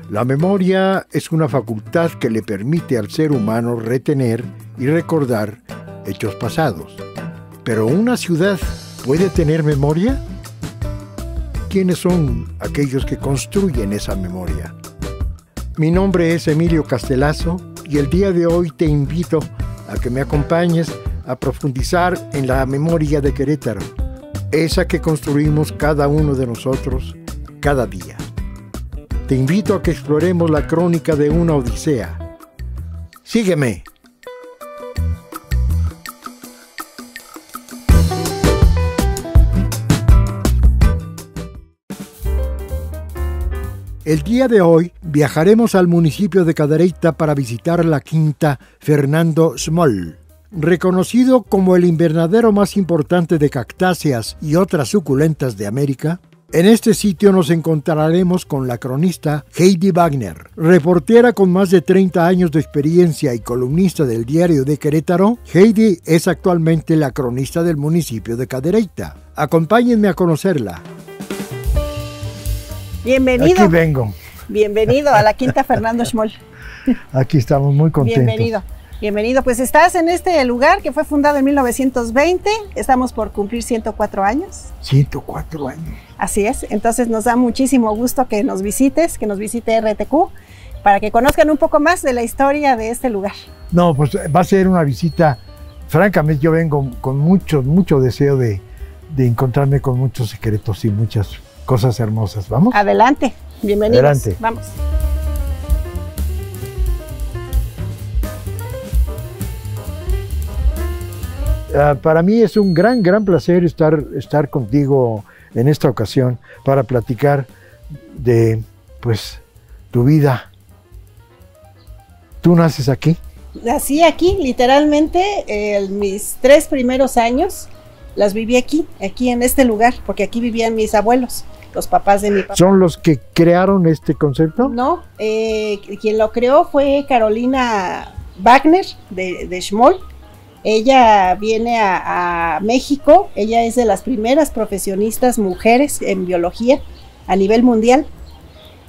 La memoria es una facultad que le permite al ser humano retener y recordar hechos pasados. ¿Pero una ciudad puede tener memoria? ¿Quiénes son aquellos que construyen esa memoria? Mi nombre es Emilio Castelazo y el día de hoy te invito a que me acompañes a profundizar en la memoria de Querétaro, esa que construimos cada uno de nosotros cada día. Te invito a que exploremos la crónica de una odisea. Sígueme. El día de hoy viajaremos al municipio de Cadereyta para visitar la quinta Fernando Schmoll. Reconocido como el invernadero más importante de cactáceas y otras suculentas de América, en este sitio nos encontraremos con la cronista Heidi Wagner. Reportera con más de 30 años de experiencia y columnista del Diario de Querétaro, Heidi es actualmente la cronista del municipio de Cadereyta. Acompáñenme a conocerla. Bienvenido. Aquí vengo. Bienvenido a la quinta Fernando Schmoll. Aquí estamos muy contentos. Bienvenido. Bienvenido, pues estás en este lugar que fue fundado en 1920, estamos por cumplir 104 años. 104 años. Así es, entonces nos da muchísimo gusto que nos visites, que nos visite RTQ, para que conozcan un poco más de la historia de este lugar. No, pues va a ser una visita, francamente yo vengo con mucho deseo de encontrarme con muchos secretos y muchas cosas hermosas. ¿Vamos? Adelante, bienvenidos. Adelante. Vamos. Para mí es un gran placer estar contigo en esta ocasión para platicar de, pues, tu vida. ¿Tú naces aquí? Nací aquí, literalmente, mis 3 primeros años las viví aquí en este lugar, porque aquí vivían mis abuelos, los papás de mi papá. ¿Son los que crearon este concepto? No, quien lo creó fue Carolina Wagner de Schmoll. Ella viene a México, ella es de las primeras profesionistas mujeres en biología a nivel mundial.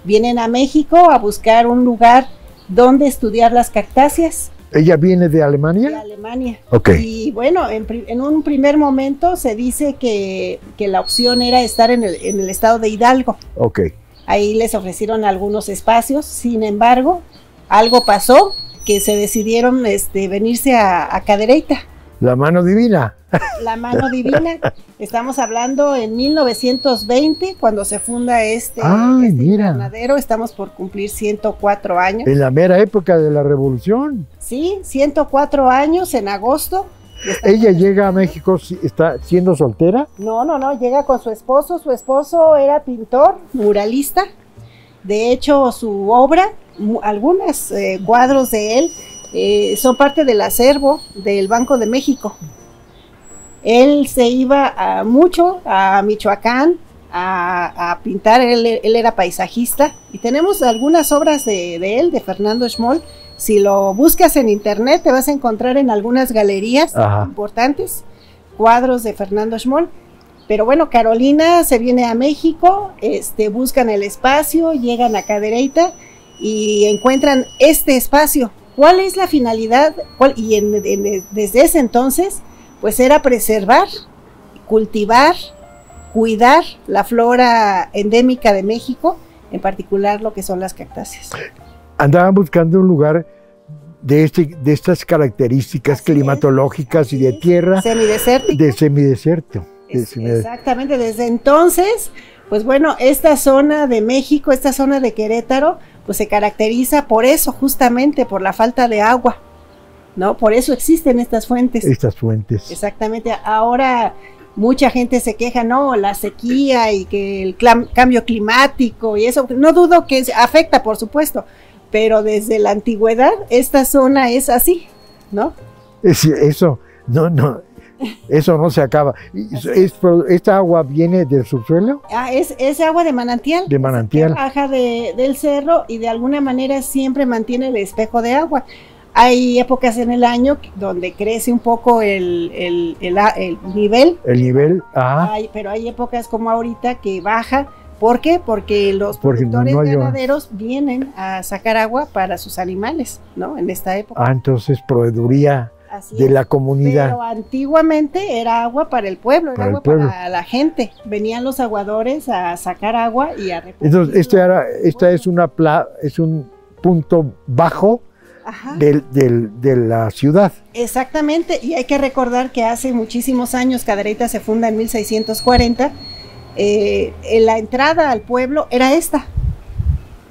Vienen a México a buscar un lugar donde estudiar las cactáceas. ¿Ella viene de Alemania? De Alemania. Ok. Y bueno, en un primer momento se dice que la opción era estar en el estado de Hidalgo. Ok. Ahí les ofrecieron algunos espacios, sin embargo, algo pasó, que se decidieron venirse a Cadereyta. La mano divina. La mano divina. Estamos hablando en 1920, cuando se funda este invernadero. Estamos por cumplir 104 años. En la mera época de la Revolución. Sí, 104 años en agosto. ¿Ella llega a México, está siendo soltera? No, llega con su esposo. Su esposo era pintor, muralista. De hecho, su obra, algunos cuadros de él son parte del acervo del Banco de México. Él se iba mucho a Michoacán a pintar, él era paisajista, y tenemos algunas obras de él, de Fernando Schmoll. Si lo buscas en internet te vas a encontrar en algunas galerías importantes, cuadros de Fernando Schmoll. Pero bueno, Carolina se viene a México, buscan el espacio, llegan a Cadereyta y encuentran este espacio. ¿Cuál es la finalidad? Desde ese entonces, pues era preservar, cultivar, cuidar la flora endémica de México, en particular lo que son las cactáceas. Andaban buscando un lugar de estas características climatológicas y de tierra. Semidesértico. De semidesierto. Exactamente, desde entonces, pues bueno, esta zona de México, esta zona de Querétaro, pues se caracteriza por eso, justamente por la falta de agua, ¿no? Por eso existen estas fuentes. Estas fuentes. Exactamente. Ahora mucha gente se queja, no, la sequía y que el cambio climático y eso, no dudo que afecta, por supuesto, pero desde la antigüedad esta zona es así, ¿no? Eso no se acaba. ¿Esta agua viene del subsuelo? Es agua de manantial. De manantial. Baja del cerro y de alguna manera siempre mantiene el espejo de agua. Hay épocas en el año donde crece un poco el nivel. El nivel, ajá. Pero hay épocas como ahorita que baja ¿Por qué? Porque los productores no hay agua. ganaderos vienen a sacar agua para sus animales, ¿no? En esta época. Ah, entonces proveeduría Así de es. la comunidad. Pero antiguamente era agua para el pueblo, era agua para la gente. Venían los aguadores a sacar agua y a repartir. Entonces, esta es un punto bajo Ajá. de la ciudad. Exactamente, y hay que recordar que hace muchísimos años Cadereyta se funda en 1640. La entrada al pueblo era esta.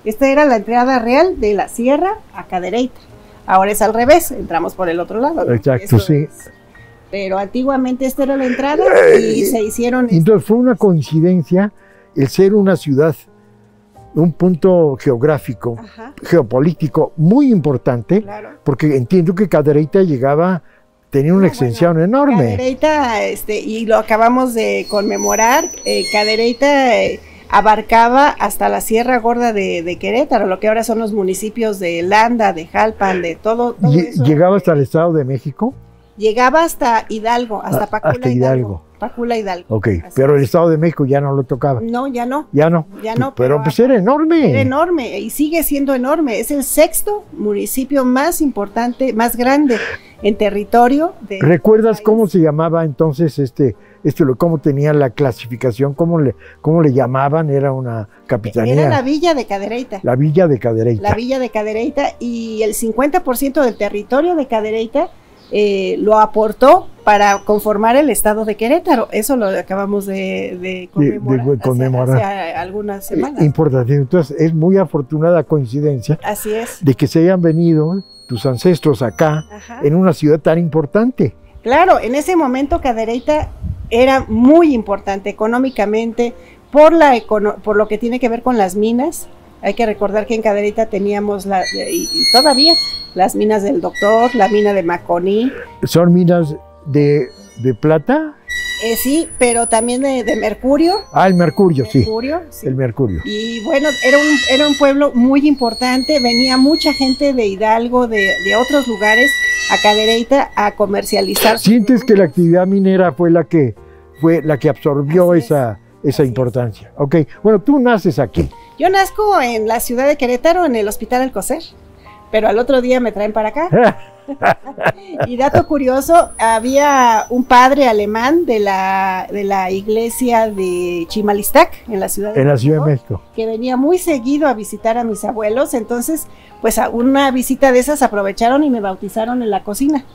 Esta era la entrada real de la sierra a Cadereyta. Ahora es al revés, entramos por el otro lado, ¿no? Exacto, Eso sí. es. Pero antiguamente esta era la entrada y se hicieron... Entonces fue una coincidencia el ser una ciudad, un punto geográfico, Ajá, geopolítico muy importante, claro. porque entiendo que Cadereyta tenía una extensión enorme. Cadereyta, y lo acabamos de conmemorar, Cadereyta abarcaba hasta la Sierra Gorda de Querétaro, lo que ahora son los municipios de Landa, de Jalpan, de todo eso. ¿Llegaba hasta el Estado de México? Llegaba hasta Hidalgo, hasta Pácula hasta Hidalgo. Pácula Hidalgo. Ok, Así pero el es. Estado de México ya no lo tocaba. No, ya no. Ya no. Ya no, Pero pues era enorme. Era enorme y sigue siendo enorme. Es el sexto municipio más importante, más grande en territorio. ¿Recuerdas cómo se llamaba entonces cómo tenía la clasificación? ¿Cómo le llamaban? Era una capitanía. Era la villa de Cadereyta. La villa de Cadereyta. La villa de Cadereyta, y el 50% del territorio de Cadereyta lo aportó para conformar el estado de Querétaro. Eso lo acabamos de conmemorar, hace algunas semanas. Importante. Entonces es muy afortunada coincidencia. Así es. De que se hayan venido tus ancestros acá. Ajá. En una ciudad tan importante. Claro, en ese momento Cadereyta era muy importante económicamente por lo que tiene que ver con las minas. Hay que recordar que en Cadereyta teníamos y todavía las minas del Doctor, la mina de Maconí. ¿Son minas de plata? Sí, pero también de mercurio. Ah, el mercurio, sí. Sí. El mercurio. Y bueno, era un pueblo muy importante. Venía mucha gente de Hidalgo, de otros lugares, a Cadereyta a comercializar. ¿Sientes que la actividad minera fue la que absorbió esa importancia? Ok, bueno, tú naces aquí. Yo nazco en la ciudad de Querétaro, en el Hospital Alcocer, pero al otro día me traen para acá. Y dato curioso, había un padre alemán de la iglesia de Chimalistac, en la Ciudad de México, que venía muy seguido a visitar a mis abuelos. Entonces, pues a una visita de esas aprovecharon y me bautizaron en la cocina.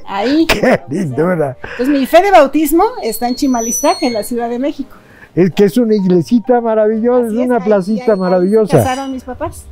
Ahí. Qué lindura. Entonces mi fe de bautismo está en Chimalistac, en la Ciudad de México. Es que es una iglesita maravillosa, es una placita maravillosa. Ahí se casaron mis papás.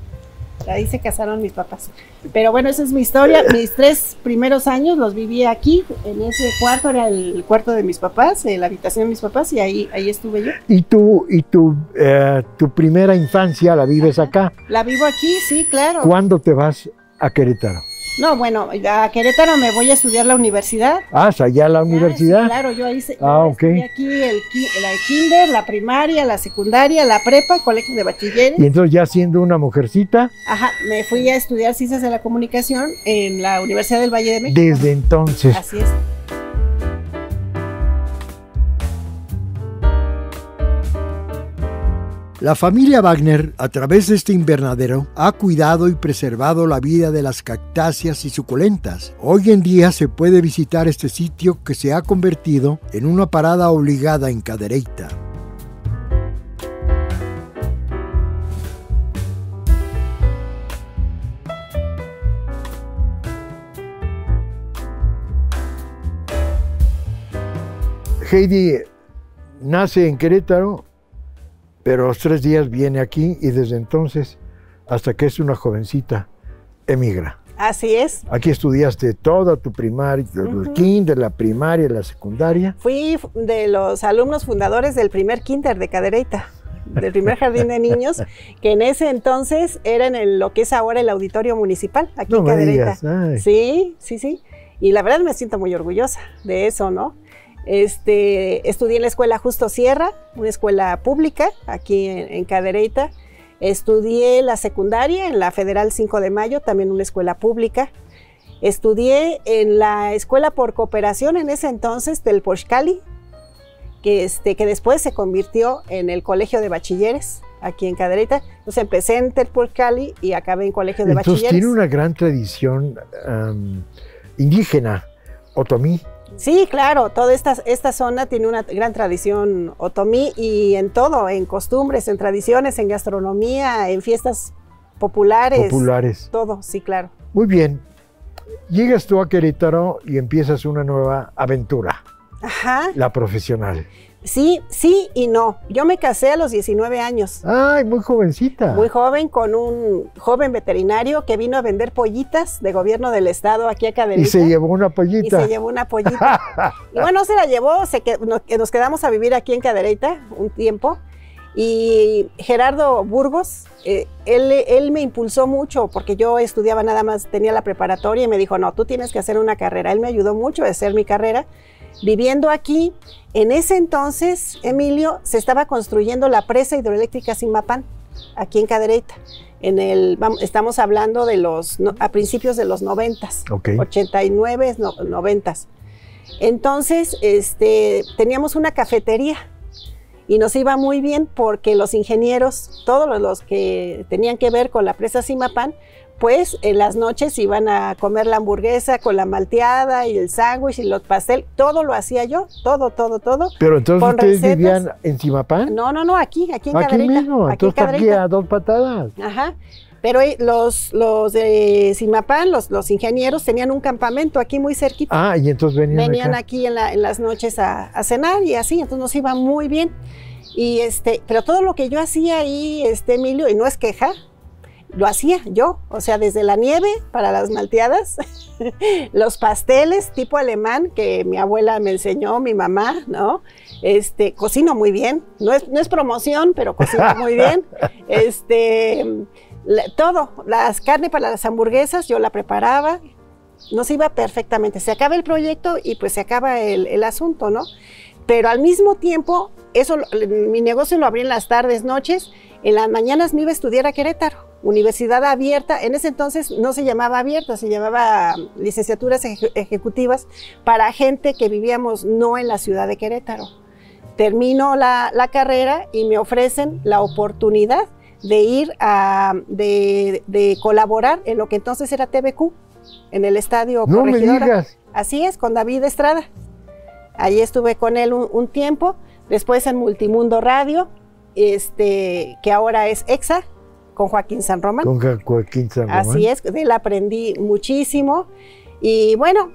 Ahí se casaron mis papás. Pero bueno, esa es mi historia. Mis 3 primeros años los viví aquí, en ese cuarto, era el cuarto de mis papás, la habitación de mis papás, y ahí estuve yo. ¿Y tu primera infancia la vives acá? La vivo aquí, sí, claro. ¿Cuándo te vas a Querétaro? No, bueno, a Querétaro me voy a estudiar la universidad. Ah, allá la universidad. Sí, claro, yo estudié aquí la kinder, la primaria, la secundaria, la prepa, colegio de bachilleres. Y entonces ya siendo una mujercita. Ajá, me fui a estudiar Ciencias de la Comunicación en la Universidad del Valle de México. Desde entonces. Así es. La familia Wagner, a través de este invernadero, ha cuidado y preservado la vida de las cactáceas y suculentas. Hoy en día se puede visitar este sitio que se ha convertido en una parada obligada en Cadereyta. Heidi nace en Querétaro, pero a los 3 días viene aquí y desde entonces, hasta que es una jovencita, emigra. Así es. Aquí estudiaste toda tu primaria, el kinder, la primaria, la secundaria. Fui de los alumnos fundadores del primer kinder de Cadereyta, del primer jardín de niños, que en ese entonces era en lo que es ahora el auditorio municipal, aquí en Cadereyta. Sí. Y la verdad me siento muy orgullosa de eso, ¿no? Estudié en la escuela Justo Sierra, una escuela pública aquí en Cadereyta. Estudié la secundaria en la Federal 5 de Mayo, también una escuela pública. Estudié en la escuela por cooperación en ese entonces del Poxcali, que después se convirtió en el colegio de bachilleres aquí en Cadereyta. Entonces empecé en Telpurcali y acabé en colegio de Entonces bachilleres. tiene una gran tradición indígena, otomí. Sí, claro, toda esta zona tiene una gran tradición otomí y en todo, en costumbres, en tradiciones, en gastronomía, en fiestas populares. Todo, sí, claro. Muy bien. Llegas tú a Querétaro y empiezas una nueva aventura. Ajá. La profesional. Sí, sí y no. Yo me casé a los 19 años. Ay, muy jovencita. Muy joven, con un joven veterinario que vino a vender pollitas de gobierno del estado aquí a Cadereyta. Y se llevó una pollita. Y se llevó una pollita. Y bueno, se la llevó, nos quedamos a vivir aquí en Cadereyta un tiempo. Y Gerardo Burgos, él me impulsó mucho porque yo estudiaba nada más, tenía la preparatoria y me dijo, no, tú tienes que hacer una carrera. Él me ayudó mucho a hacer mi carrera. Viviendo aquí, en ese entonces, Emilio, se estaba construyendo la presa hidroeléctrica Zimapán, aquí en Cadereyta. Estamos hablando a principios de los 90s, okay. 89, 90s. Entonces, teníamos una cafetería y nos iba muy bien porque los ingenieros, todos los que tenían que ver con la presa Zimapán, pues en las noches iban a comer la hamburguesa con la malteada y el sándwich y los pastel, todo lo hacía yo, todo. Pero entonces ustedes vivían en Zimapán. No, aquí en Cadereyta. Aquí mismo, entonces aquí a 2 patadas. Ajá, pero los de Zimapán, los ingenieros tenían un campamento aquí muy cerquita. Ah, y entonces venían acá. Aquí en las noches a cenar y así, entonces nos iba muy bien. Y pero todo lo que yo hacía ahí, Emilio, y no es queja, lo hacía yo, o sea, desde la nieve para las malteadas, los pasteles tipo alemán que mi abuela me enseñó, mi mamá, ¿no? Cocino muy bien, no es promoción, pero cocino muy bien. Todo, las carnes para las hamburguesas yo la preparaba, nos iba perfectamente. Se acaba el proyecto y pues se acaba el asunto, ¿no? Pero al mismo tiempo, mi negocio lo abrí en las tardes, noches, en las mañanas me iba a estudiar a Querétaro, universidad abierta. En ese entonces no se llamaba abierta, se llamaba licenciaturas ejecutivas para gente que vivíamos no en la ciudad de Querétaro. Termino la carrera y me ofrecen la oportunidad de ir de colaborar en lo que entonces era TVQ, en el Estadio Corregidora. No me digas. Así es, con David Estrada. Allí estuve con él un tiempo, después en Multimundo Radio, que ahora es EXA, con Joaquín San Román. Con Joaquín San Román. Así es, de él aprendí muchísimo. Y bueno,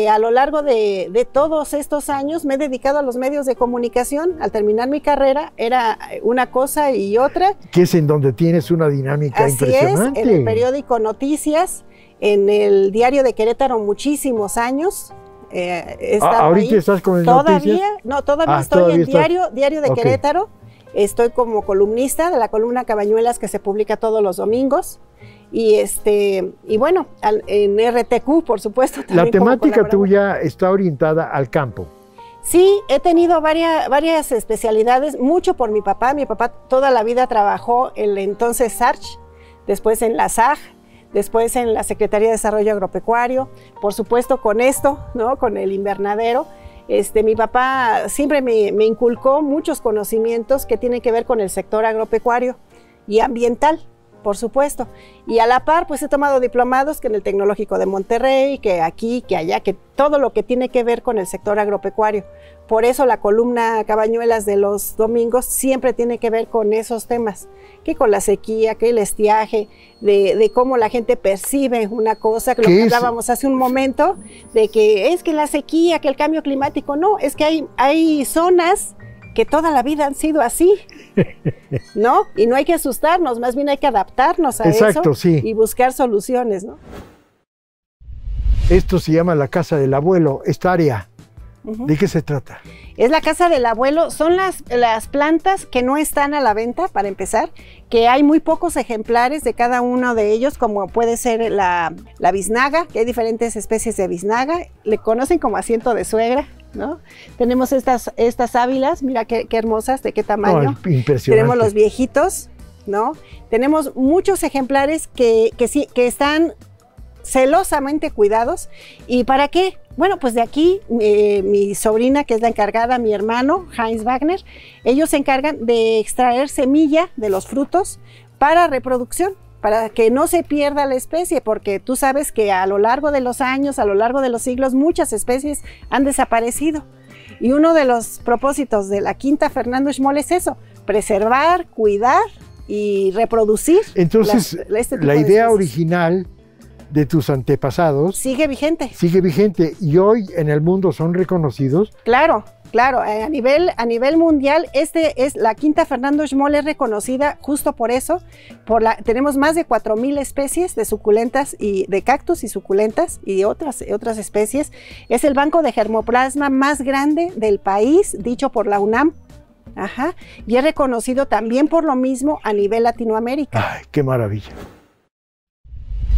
a lo largo de todos estos años me he dedicado a los medios de comunicación. Al terminar mi carrera era una cosa y otra. Que es en donde tienes una dinámica impresionante. Así es, en el periódico Noticias, en el Diario de Querétaro muchísimos años. ¿Ahorita estás con el Noticias? No, todavía estoy en Diario de Querétaro. Estoy como columnista de la columna Cabañuelas que se publica todos los domingos. Y bueno, en RTQ, por supuesto. La temática tuya está orientada al campo. Sí, he tenido varias especialidades, mucho por mi papá. Mi papá toda la vida trabajó en el entonces SARCH, después en la SAG, después en la Secretaría de Desarrollo Agropecuario, por supuesto con esto, ¿no? Con el invernadero. Mi papá siempre me inculcó muchos conocimientos que tienen que ver con el sector agropecuario y ambiental, por supuesto. Y a la par, pues he tomado diplomados que en el Tecnológico de Monterrey, que aquí, que allá, que todo lo que tiene que ver con el sector agropecuario. Por eso la columna Cabañuelas de los domingos siempre tiene que ver con esos temas, que con la sequía, que el estiaje, de cómo la gente percibe una cosa, que lo que hablábamos hace un momento, de que es que la sequía, que el cambio climático, no, es que hay zonas que toda la vida han sido así, ¿no? Y no hay que asustarnos, más bien hay que adaptarnos a eso y buscar soluciones, ¿no? Esto se llama la casa del abuelo, esta área. ¿De qué se trata? Es la casa del abuelo, son las plantas que no están a la venta, para empezar, que hay muy pocos ejemplares de cada uno de ellos, como puede ser la biznaga, que hay diferentes especies de biznaga, le conocen como asiento de suegra, ¿no? Tenemos estas ávilas, mira qué hermosas, de qué tamaño. Oh, impresionante. Tenemos los viejitos, ¿no? Tenemos muchos ejemplares que están celosamente cuidados. ¿Y para qué? Bueno, pues de aquí mi sobrina, que es la encargada, mi hermano, Heinz Wagner, ellos se encargan de extraer semilla de los frutos para reproducción, para que no se pierda la especie, porque tú sabes que a lo largo de los años, a lo largo de los siglos, muchas especies han desaparecido. Y uno de los propósitos de la Quinta Fernando Schmoll es eso, preservar, cuidar y reproducir. Entonces, la idea original de tus antepasados sigue vigente. Sigue vigente y hoy en el mundo son reconocidos. Claro, claro. A nivel mundial, la Quinta Fernando Schmoll es reconocida justo por eso. Tenemos más de 4,000 especies de suculentas y de cactus y suculentas y otras especies. Es el banco de germoplasma más grande del país, dicho por la UNAM. Ajá. Y es reconocido también por lo mismo a nivel Latinoamérica. Ay, qué maravilla.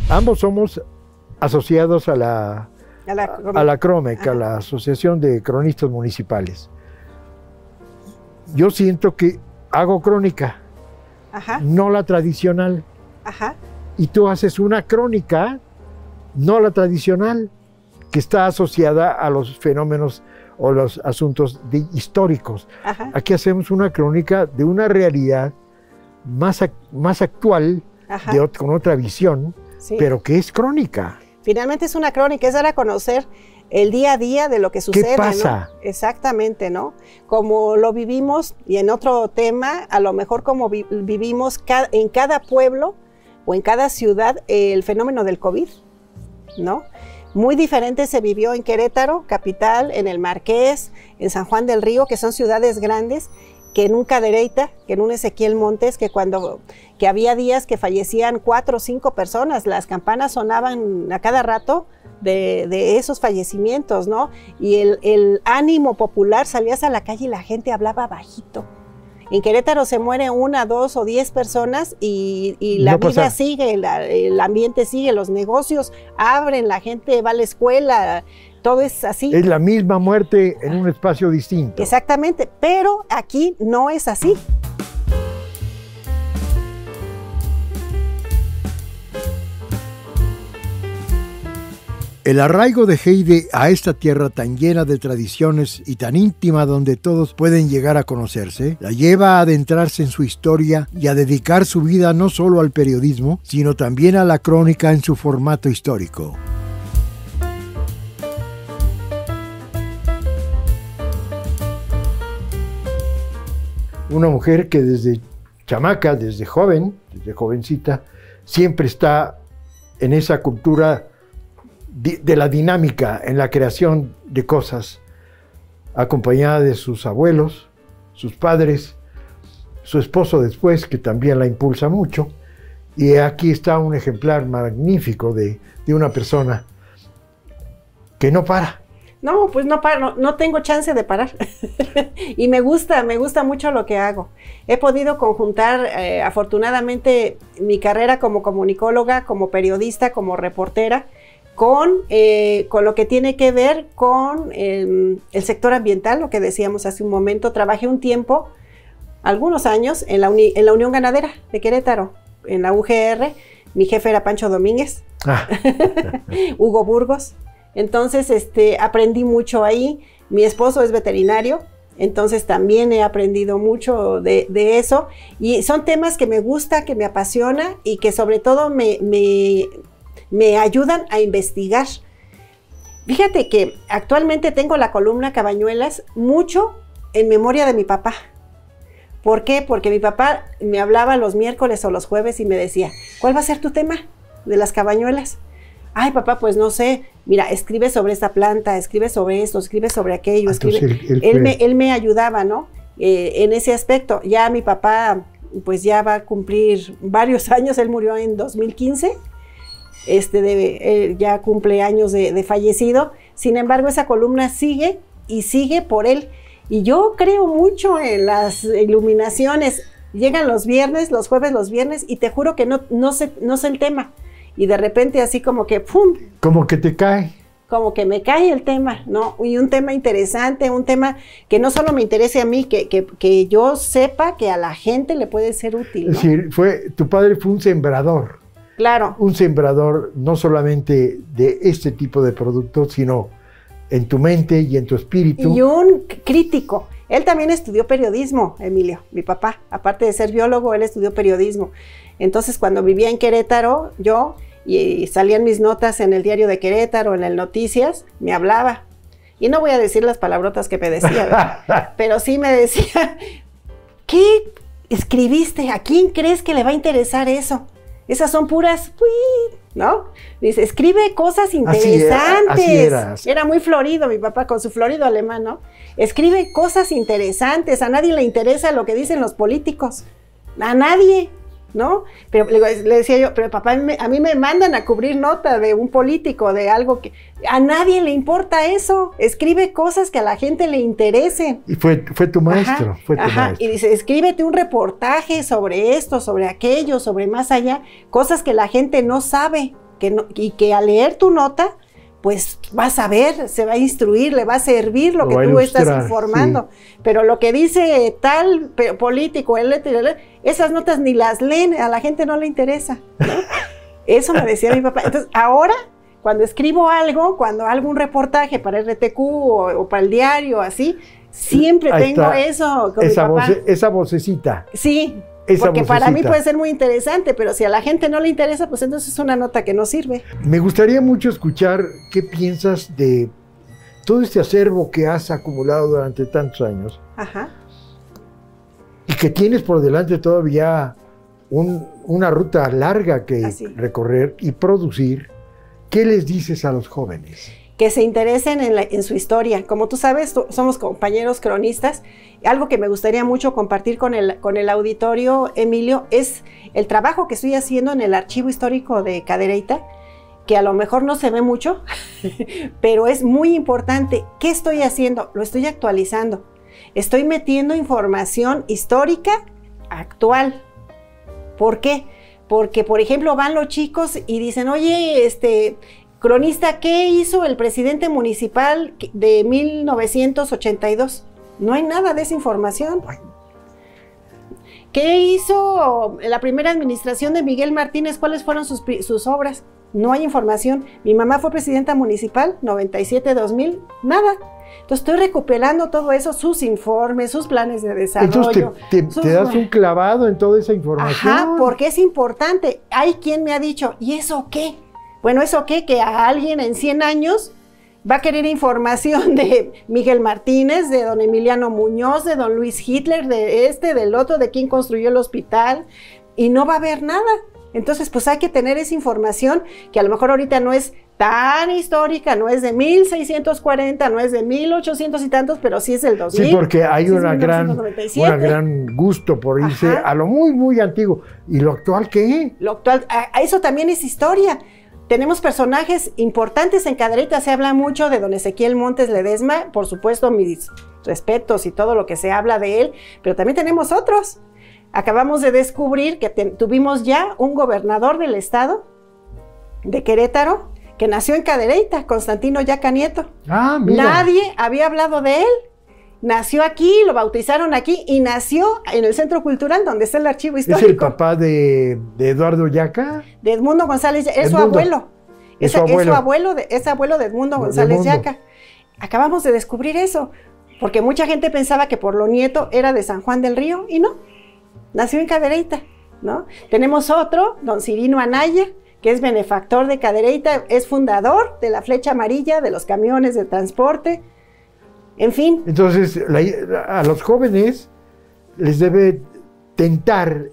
Ambos somos asociados a la CROMEC, a la Asociación de Cronistas Municipales. Yo siento que hago crónica, ajá, no la tradicional. Ajá. Y tú haces una crónica, no la tradicional, que está asociada a los fenómenos o los asuntos históricos. Ajá. Aquí hacemos una crónica de una realidad más actual, con otra visión. Sí. Pero que es crónica. Finalmente es una crónica, es dar a conocer el día a día de lo que sucede. ¿Qué pasa? ¿No? Exactamente, ¿no? Como lo vivimos, y en otro tema, a lo mejor como vivimos en cada pueblo o en cada ciudad el fenómeno del COVID, ¿no? Muy diferente se vivió en Querétaro, capital, en el Marqués, en San Juan del Río, que son ciudades grandes, que en un Cadereyta, que en un Ezequiel Montes, que había días que fallecían 4 o 5 personas, las campanas sonaban a cada rato de esos fallecimientos, ¿no? Y el ánimo popular, salías a la calle y la gente hablaba bajito. En Querétaro se muere 1, 2 o 10 personas y la vida sigue, el ambiente sigue, los negocios abren, la gente va a la escuela. Todo es así. Es la misma muerte en un espacio distinto. Exactamente, pero aquí no es así. El arraigo de Heide a esta tierra tan llena de tradiciones y tan íntima donde todos pueden llegar a conocerse, la lleva a adentrarse en su historia y a dedicar su vida no solo al periodismo, sino también a la crónica en su formato histórico. Una mujer que desde chamaca, desde jovencita, siempre está en esa cultura de la dinámica, en la creación de cosas, acompañada de sus abuelos, sus padres, su esposo después, que también la impulsa mucho. Y aquí está un ejemplar magnífico de una persona que no para. No, pues no paro, no tengo chance de parar. Y me gusta mucho lo que hago. He podido conjuntar, afortunadamente, mi carrera como comunicóloga, como periodista, como reportera, con lo que tiene que ver con el sector ambiental, lo que decíamos hace un momento. Trabajé un tiempo, algunos años, en la Unión Ganadera de Querétaro, en la UGR. Mi jefe era Pancho Domínguez, Hugo Burgos. Entonces, aprendí mucho ahí. Mi esposo es veterinario, entonces también he aprendido mucho de eso. Y son temas que me gusta, que me apasiona y que sobre todo me ayudan a investigar. Fíjate que actualmente tengo la columna Cabañuelas mucho en memoria de mi papá. ¿Por qué? Porque mi papá me hablaba los miércoles o los jueves y me decía, ¿cuál va a ser tu tema de las cabañuelas? Ay, papá, pues no sé, mira, escribe sobre esta planta, escribe sobre esto, escribe sobre aquello, escribe. Él me ayudaba, ¿no? En ese aspecto. Ya mi papá, pues ya va a cumplir varios años, él murió en 2015, ya cumple años de fallecido. Sin embargo, esa columna sigue y sigue por él. Y yo creo mucho en las iluminaciones. Llegan los viernes, los jueves, los viernes, y te juro que no sé el tema. Y de repente así como que ¡pum! Como que te cae. Como que me cae el tema, ¿no? Y un tema interesante, un tema que no solo me interese a mí, que yo sepa que a la gente le puede ser útil, ¿no? Es decir, tu padre fue un sembrador. Claro. Un sembrador no solamente de este tipo de productos, sino en tu mente y en tu espíritu. Y un crítico. Él también estudió periodismo, Emilio, mi papá. Aparte de ser biólogo, él estudió periodismo. Entonces, cuando vivía en Querétaro, y salían mis notas en el diario de Querétaro, en el Noticias, me hablaba. Y no voy a decir las palabrotas que me decía, ¿verdad? Pero sí me decía, ¿qué escribiste? ¿A quién crees que le va a interesar eso? Esas son puras, ¿no? Dice, escribe cosas interesantes. Así era. Era muy florido mi papá, con su florido alemán, ¿no? Escribe cosas interesantes. A nadie le interesa lo que dicen los políticos. A nadie, ¿no? Pero le decía yo, pero papá, a mí me mandan a cubrir nota de un político, de algo que... A nadie le importa eso. Escribe cosas que a la gente le interesen. Y fue tu maestro. Fue tu maestro. Y dice, escríbete un reportaje sobre esto, sobre aquello, sobre más allá. Cosas que la gente no sabe. Y que al leer tu nota, pues vas a ver, se va a instruir, le va a servir lo que tú estás informando. Sí. Pero lo que dice tal político, esas notas ni las leen, a la gente no le interesa, ¿no? Eso me decía mi papá. Entonces, ahora, cuando escribo algo, cuando hago un reportaje para RTQ o para el diario, así, siempre tengo eso con mi papá. Esa vocecita. Sí. Porque para mí puede ser muy interesante, pero si a la gente no le interesa, pues entonces es una nota que no sirve. Me gustaría mucho escuchar qué piensas de todo este acervo que has acumulado durante tantos años. Ajá. Y que tienes por delante todavía una ruta larga que recorrer y producir. ¿Qué les dices a los jóvenes? Que se interesen en su historia. Como tú sabes, somos compañeros cronistas. Algo que me gustaría mucho compartir con el auditorio, Emilio, es el trabajo que estoy haciendo en el Archivo Histórico de Cadereyta, que a lo mejor no se ve mucho, pero es muy importante. ¿Qué estoy haciendo? Lo estoy actualizando. Estoy metiendo información histórica actual. ¿Por qué? Porque, por ejemplo, van los chicos y dicen, oye, cronista, ¿qué hizo el presidente municipal de 1982? No hay nada de esa información. ¿Qué hizo la primera administración de Miguel Martínez? ¿Cuáles fueron sus obras? No hay información. Mi mamá fue presidenta municipal, 97-2000, nada. Entonces estoy recuperando todo eso, sus informes, sus planes de desarrollo. Entonces te das un clavado en toda esa información. Ajá, porque es importante. Hay quien me ha dicho, ¿y eso qué? Bueno, ¿eso qué? Que a alguien en 100 años va a querer información de Miguel Martínez, de don Emiliano Muñoz, de don Luis Hitler, del otro, de quién construyó el hospital, y no va a haber nada. Entonces, pues hay que tener esa información que a lo mejor ahorita no es tan histórica, no es de 1640, no es de 1800 y tantos, pero sí es del 2000. Sí, porque hay una gran gusto por irse a lo muy, muy antiguo. ¿Y lo actual qué? Lo actual, eso también es historia. Tenemos personajes importantes en Cadereyta, se habla mucho de don Ezequiel Montes Ledesma, por supuesto mis respetos y todo lo que se habla de él, pero también tenemos otros. Acabamos de descubrir que tuvimos ya un gobernador del estado de Querétaro que nació en Cadereyta, Constantino Yaca Nieto. Ah, mira. Nadie había hablado de él. Nació aquí, lo bautizaron aquí y nació en el Centro Cultural donde está el Archivo Histórico. ¿Es el papá de Eduardo Yaca? De Edmundo González Yaca, es su abuelo. Es abuelo de Edmundo González Yaca. Acabamos de descubrir eso, porque mucha gente pensaba que por lo nieto era de San Juan del Río y no, nació en Cadereyta, ¿no? Tenemos otro, don Cirino Anaya, que es benefactor de Cadereyta, es fundador de la Flecha Amarilla, de los camiones de transporte. En fin. Entonces, a los jóvenes les debe tentar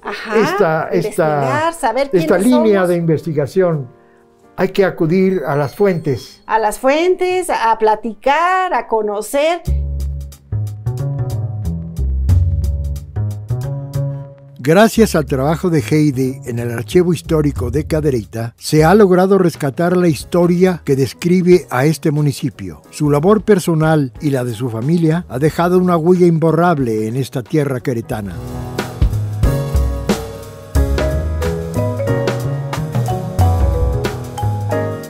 esta línea de investigación. Hay que acudir a las fuentes. A las fuentes, a platicar, a conocer. Gracias al trabajo de Heidi en el Archivo Histórico de Cadereyta, se ha logrado rescatar la historia que describe a este municipio. Su labor personal y la de su familia ha dejado una huella imborrable en esta tierra queretana.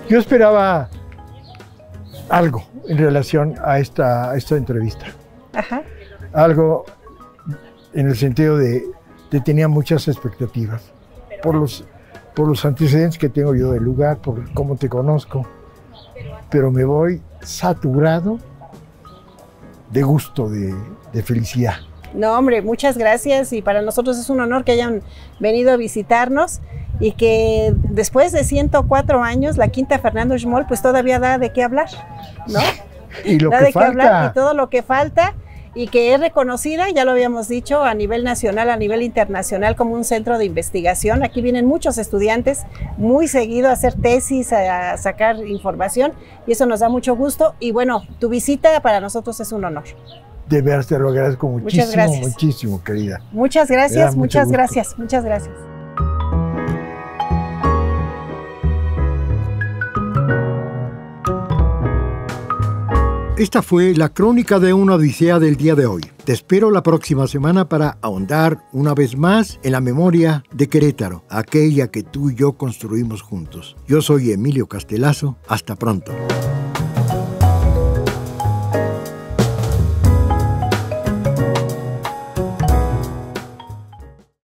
Yo esperaba algo en relación a esta entrevista. Ajá. Algo en el sentido de tenía muchas expectativas por los antecedentes que tengo yo del lugar, por cómo te conozco, pero me voy saturado de gusto, de felicidad. No, hombre, muchas gracias, y para nosotros es un honor que hayan venido a visitarnos y que después de 104 años la Quinta Fernando Xmol pues todavía da de qué hablar, ¿no? Y lo Da que de qué hablar, falta. y todo lo que falta, y que es reconocida, ya lo habíamos dicho, a nivel nacional, a nivel internacional, como un centro de investigación. Aquí vienen muchos estudiantes muy seguido a hacer tesis, a sacar información, y eso nos da mucho gusto. Y bueno, tu visita para nosotros es un honor. De veras te lo agradezco muchísimo, Muchas gracias. muchísimo, querida. Muchas Me da gracias, mucho muchas gusto. gracias, muchas gracias. Esta fue la crónica de una odisea del día de hoy. Te espero la próxima semana para ahondar una vez más en la memoria de Querétaro, aquella que tú y yo construimos juntos. Yo soy Emilio Castelazo. Hasta pronto.